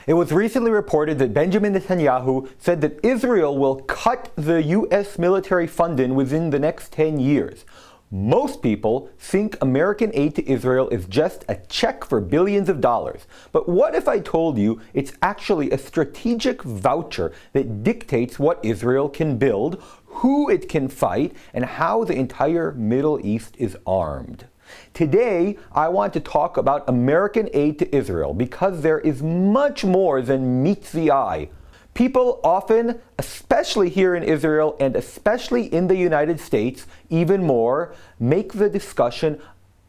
It was recently reported that Benjamin Netanyahu said that Israel will cut the U.S. military funding within the next 10 years. Most people think American aid to Israel is just a check for billions of dollars. But what if I told you it's actually a strategic voucher that dictates what Israel can build, who it can fight, and how the entire Middle East is armed? Today, I want to talk about American aid to Israel because there is much more than meets the eye. People often, especially here in Israel and especially in the United States, even more, make the discussion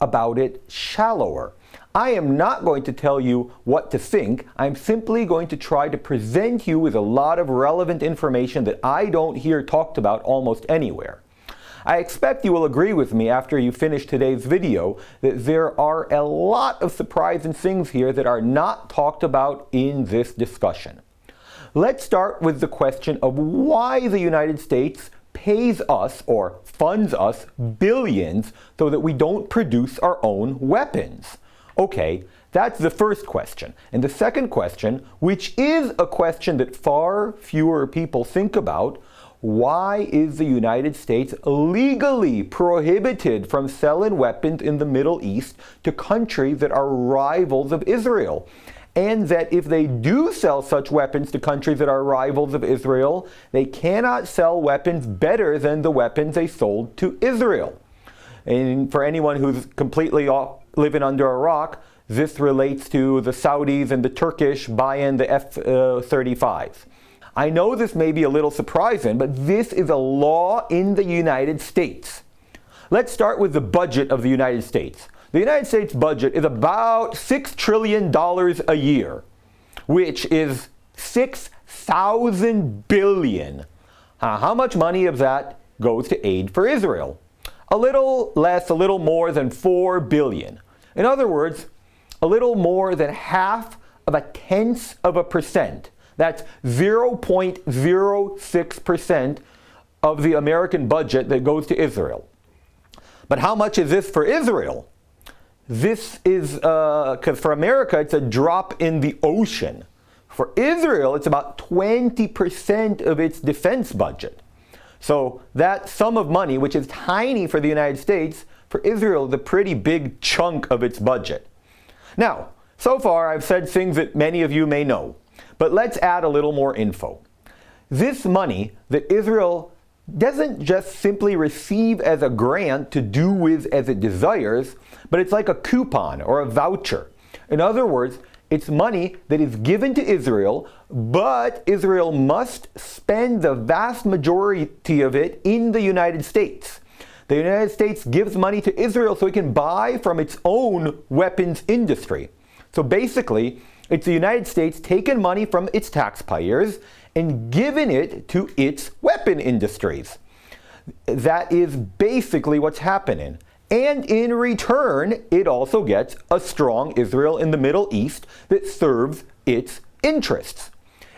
about it shallower. I am not going to tell you what to think. I'm simply going to try to present you with a lot of relevant information that I don't hear talked about almost anywhere. I expect you will agree with me after you finish today's video that there are a lot of surprising things here that are not talked about in this discussion. Let's start with the question of why the United States pays us or funds us billions so that we don't produce our own weapons. Okay, that's the first question. And the second question, which is a question that far fewer people think about, why is the United States legally prohibited from selling weapons in the Middle East to countries that are rivals of Israel? And that if they do sell such weapons to countries that are rivals of Israel, they cannot sell weapons better than the weapons they sold to Israel. And for anyone who's completely living under a rock, this relates to the Saudis and the Turkish buying the F-35s. I know this may be a little surprising, but this is a law in the United States. Let's start with the budget of the United States. The United States budget is about $6 trillion a year, which is 6,000 billion. How much money of that goes to aid for Israel? A little less, a little more than 4 billion. In other words, a little more than 0.1%. That's 0.06% of the American budget that goes to Israel. But how much is this for Israel? This is, because for America, it's a drop in the ocean. For Israel, it's about 20% of its defense budget. So that sum of money, which is tiny for the United States, for Israel is a pretty big chunk of its budget. Now, so far I've said things that many of you may know. But let's add a little more info. This money that Israel doesn't just simply receive as a grant to do with as it desires, but it's like a coupon or a voucher. In other words, it's money that is given to Israel, but Israel must spend the vast majority of it in the United States. The United States gives money to Israel so it can buy from its own weapons industry. So basically, it's the United States taking money from its taxpayers and giving it to its weapon industries. That is basically what's happening. And in return, it also gets a strong Israel in the Middle East that serves its interests.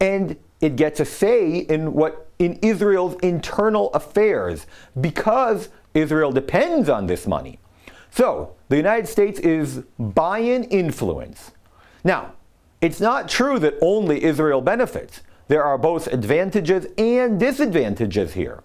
And it gets a say in Israel's internal affairs because Israel depends on this money. So, the United States is buying influence. Now, it's not true that only Israel benefits. There are both advantages and disadvantages here.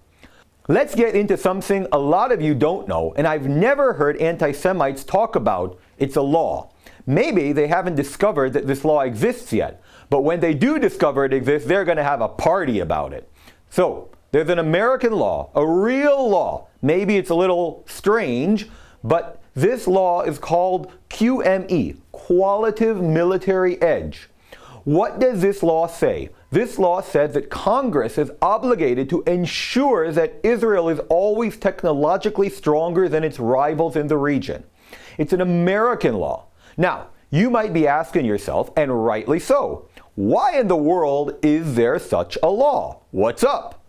Let's get into something a lot of you don't know, and I've never heard anti-Semites talk about. It's a law. Maybe they haven't discovered that this law exists yet, but when they do discover it exists, they're going to have a party about it. So, there's an American law, a real law. Maybe it's a little strange, but this law is called QME, Qualitative Military Edge. What does this law say? This law says that Congress is obligated to ensure that Israel is always technologically stronger than its rivals in the region. It's an American law. Now, you might be asking yourself, and rightly so, why in the world is there such a law? What's up?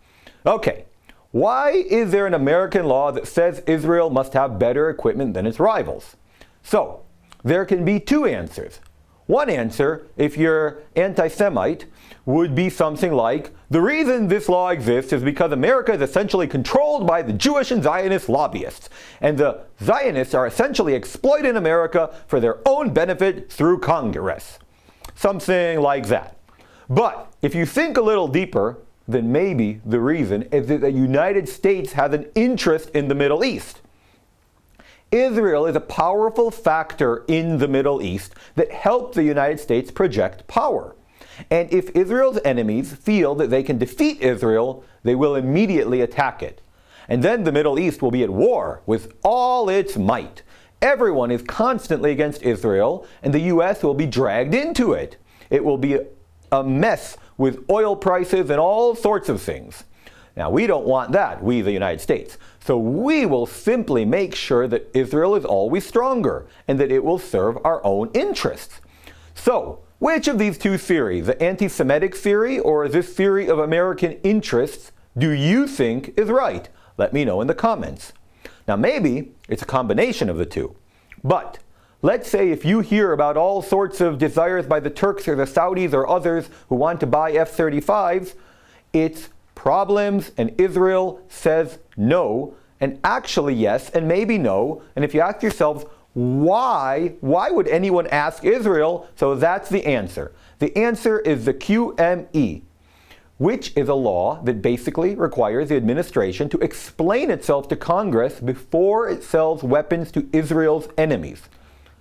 Okay, why is there an American law that says Israel must have better equipment than its rivals? So, there can be two answers. One answer, if you're anti-Semite, would be something like, the reason this law exists is because America is essentially controlled by the Jewish and Zionist lobbyists, and the Zionists are essentially exploiting America for their own benefit through Congress. Something like that. But if you think a little deeper, then maybe the reason is that the United States has an interest in the Middle East. Israel is a powerful factor in the Middle East that helped the United States project power. And if Israel's enemies feel that they can defeat Israel, they will immediately attack it. And then the Middle East will be at war with all its might. Everyone is constantly against Israel, and the U.S. will be dragged into it. It will be a mess with oil prices and all sorts of things. Now, we don't want that, we the United States. So we will simply make sure that Israel is always stronger and that it will serve our own interests. So, which of these two theories, the anti-Semitic theory or this theory of American interests, do you think is right? Let me know in the comments. Now, maybe it's a combination of the two. But let's say if you hear about all sorts of desires by the Turks or the Saudis or others who want to buy F-35s, it's problems and Israel says no, and actually yes, and maybe no. And if you ask yourselves, why would anyone ask Israel? So that's the answer. The answer is the QME, which is a law that basically requires the administration to explain itself to Congress before it sells weapons to Israel's enemies.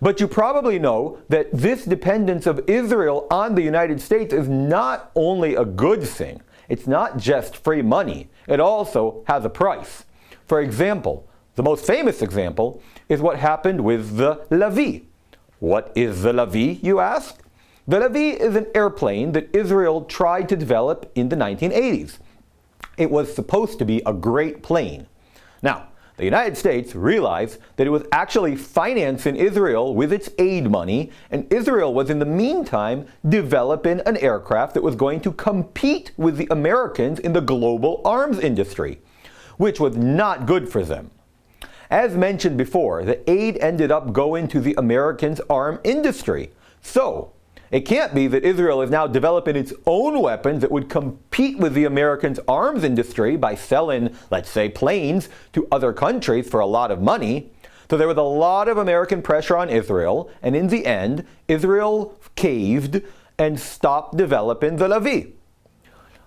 But you probably know that this dependence of Israel on the United States is not only a good thing. It's not just free money. It also has a price. For example, the most famous example is what happened with the Lavi. What is the Lavi, you ask? The Lavi is an airplane that Israel tried to develop in the 1980s. It was supposed to be a great plane. Now, the United States realized that it was actually financing Israel with its aid money, and Israel was in the meantime developing an aircraft that was going to compete with the Americans in the global arms industry, which was not good for them. As mentioned before, the aid ended up going to the Americans' arm industry. So, it can't be that Israel is now developing its own weapons that would compete with the Americans' arms industry by selling, let's say, planes to other countries for a lot of money. So there was a lot of American pressure on Israel, and in the end, Israel caved and stopped developing the Lavi.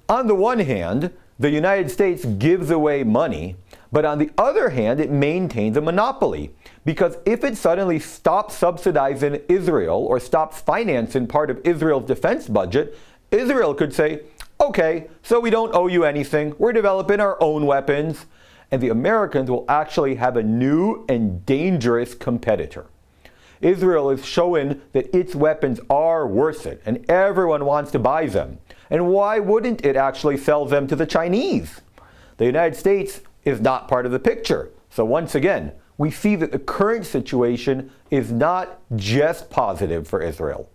On the one hand, the United States gives away money, but on the other hand, it maintains a monopoly. Because if it suddenly stops subsidizing Israel or stops financing part of Israel's defense budget, Israel could say, okay, so we don't owe you anything, we're developing our own weapons, and the Americans will actually have a new and dangerous competitor. Israel is showing that its weapons are worth it, and everyone wants to buy them. And why wouldn't it actually sell them to the Chinese? The United States is not part of the picture. So once again, we see that the current situation is not just positive for Israel.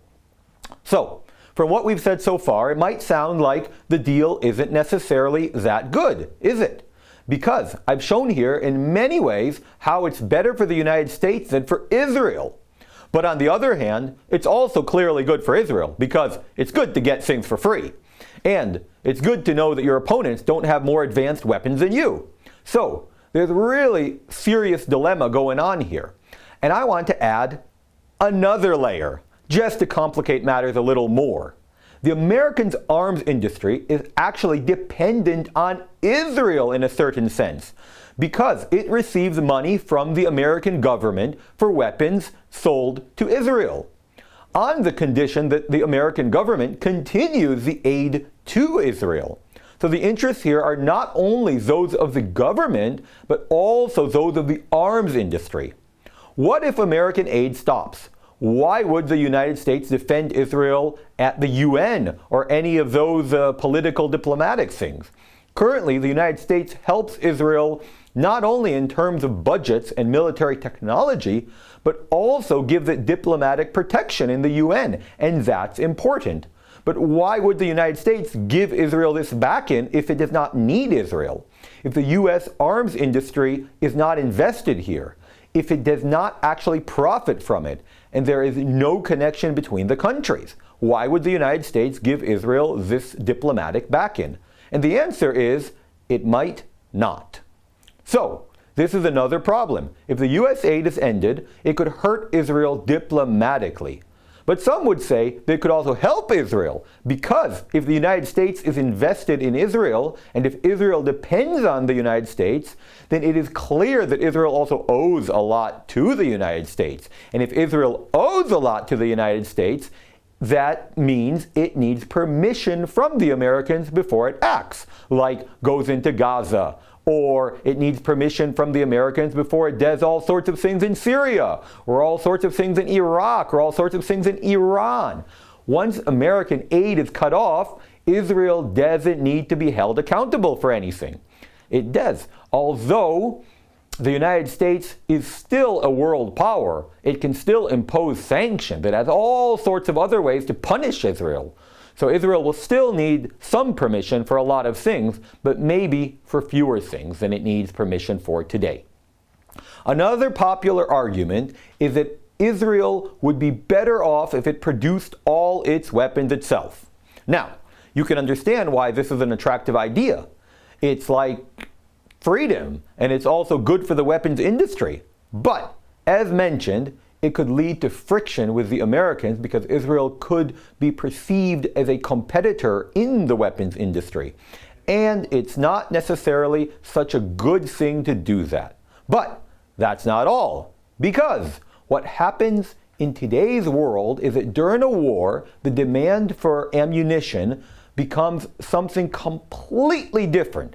So, from what we've said so far, it might sound like the deal isn't necessarily that good, is it? Because I've shown here in many ways how it's better for the United States than for Israel. But on the other hand, it's also clearly good for Israel because it's good to get things for free. And it's good to know that your opponents don't have more advanced weapons than you. So, there's a really serious dilemma going on here. And I want to add another layer, just to complicate matters a little more. The Americans' arms industry is actually dependent on Israel in a certain sense, because it receives money from the American government for weapons sold to Israel, on the condition that the American government continues the aid to Israel. So the interests here are not only those of the government, but also those of the arms industry. What if American aid stops? Why would the United States defend Israel at the UN or any of those political diplomatic things? Currently, the United States helps Israel not only in terms of budgets and military technology, but also gives it diplomatic protection in the UN, and that's important. But why would the United States give Israel this back-in if it does not need Israel? If the U.S. arms industry is not invested here, if it does not actually profit from it, and there is no connection between the countries, why would the United States give Israel this diplomatic back-in? And the answer is, it might not. So, this is another problem. If the U.S. aid is ended, it could hurt Israel diplomatically. But some would say they could also help Israel, because if the United States is invested in Israel, and if Israel depends on the United States, then it is clear that Israel also owes a lot to the United States. And if Israel owes a lot to the United States, that means it needs permission from the Americans before it acts, like goes into Gaza, or it needs permission from the Americans before it does all sorts of things in Syria, or all sorts of things in Iraq, or all sorts of things in Iran. Once American aid is cut off, Israel doesn't need to be held accountable for anything. It does. Although the United States is still a world power, it can still impose sanctions. It has all sorts of other ways to punish Israel. So Israel will still need some permission for a lot of things, but maybe for fewer things than it needs permission for today. Another popular argument is that Israel would be better off if it produced all its weapons itself. Now, you can understand why this is an attractive idea. It's like freedom, and it's also good for the weapons industry. But, as mentioned, it could lead to friction with the Americans because Israel could be perceived as a competitor in the weapons industry. And it's not necessarily such a good thing to do that. But that's not all. Because what happens in today's world is that during a war, the demand for ammunition becomes something completely different.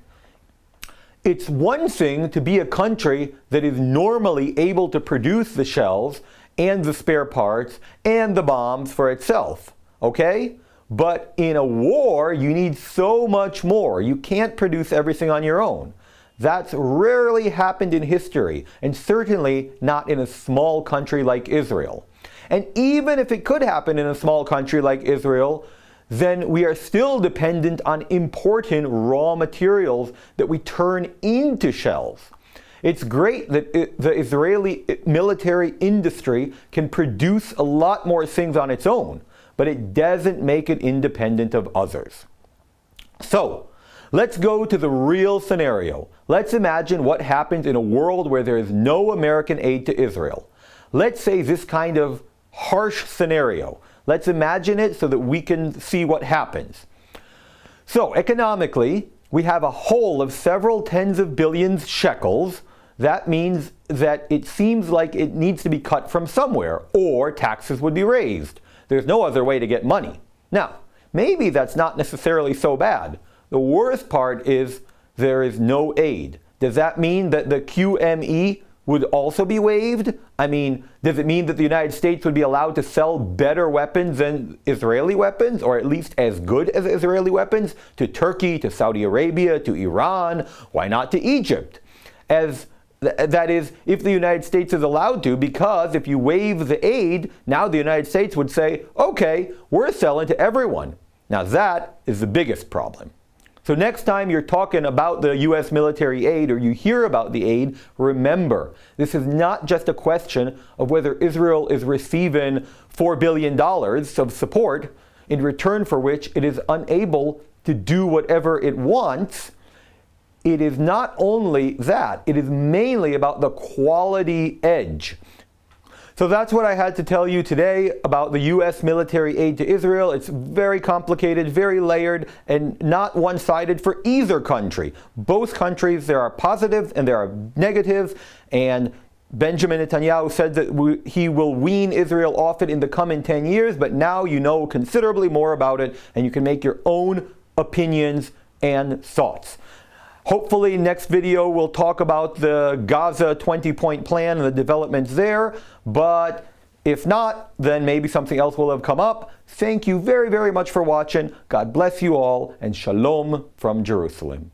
It's one thing to be a country that is normally able to produce the shells and the spare parts and the bombs for itself, okay? But in a war, you need so much more. You can't produce everything on your own. That's rarely happened in history, and certainly not in a small country like Israel. And even if it could happen in a small country like Israel, then we are still dependent on importing raw materials that we turn into shells. It's great that the Israeli military industry can produce a lot more things on its own, but it doesn't make it independent of others. So, let's go to the real scenario. Let's imagine what happens in a world where there is no American aid to Israel. Let's say this kind of harsh scenario. Let's imagine it so that we can see what happens. So, economically, we have a hole of several tens of billions shekels. That means that it seems like it needs to be cut from somewhere, or taxes would be raised. There's no other way to get money. Now, maybe that's not necessarily so bad. The worst part is there is no aid. Does that mean that the QME would also be waived? I mean, does it mean that the United States would be allowed to sell better weapons than Israeli weapons, or at least as good as Israeli weapons, to Turkey, to Saudi Arabia, to Iran? Why not to Egypt? That is, if the United States is allowed to, because if you waive the aid, now the United States would say, okay, we're selling to everyone. Now that is the biggest problem. So next time you're talking about the U.S. military aid, or you hear about the aid, remember, this is not just a question of whether Israel is receiving $4 billion of support, in return for which it is unable to do whatever it wants. It is not only that, it is mainly about the quality edge. So that's what I had to tell you today about the U.S. military aid to Israel. It's very complicated, very layered, and not one-sided for either country. Both countries, there are positives and there are negatives, and Benjamin Netanyahu said that he will wean Israel off it in the coming 10 years, but now you know considerably more about it, and you can make your own opinions and thoughts. Hopefully next video we'll talk about the Gaza 20-point plan and the developments there, but if not, then maybe something else will have come up. Thank you very, very much for watching. God bless you all, and shalom from Jerusalem.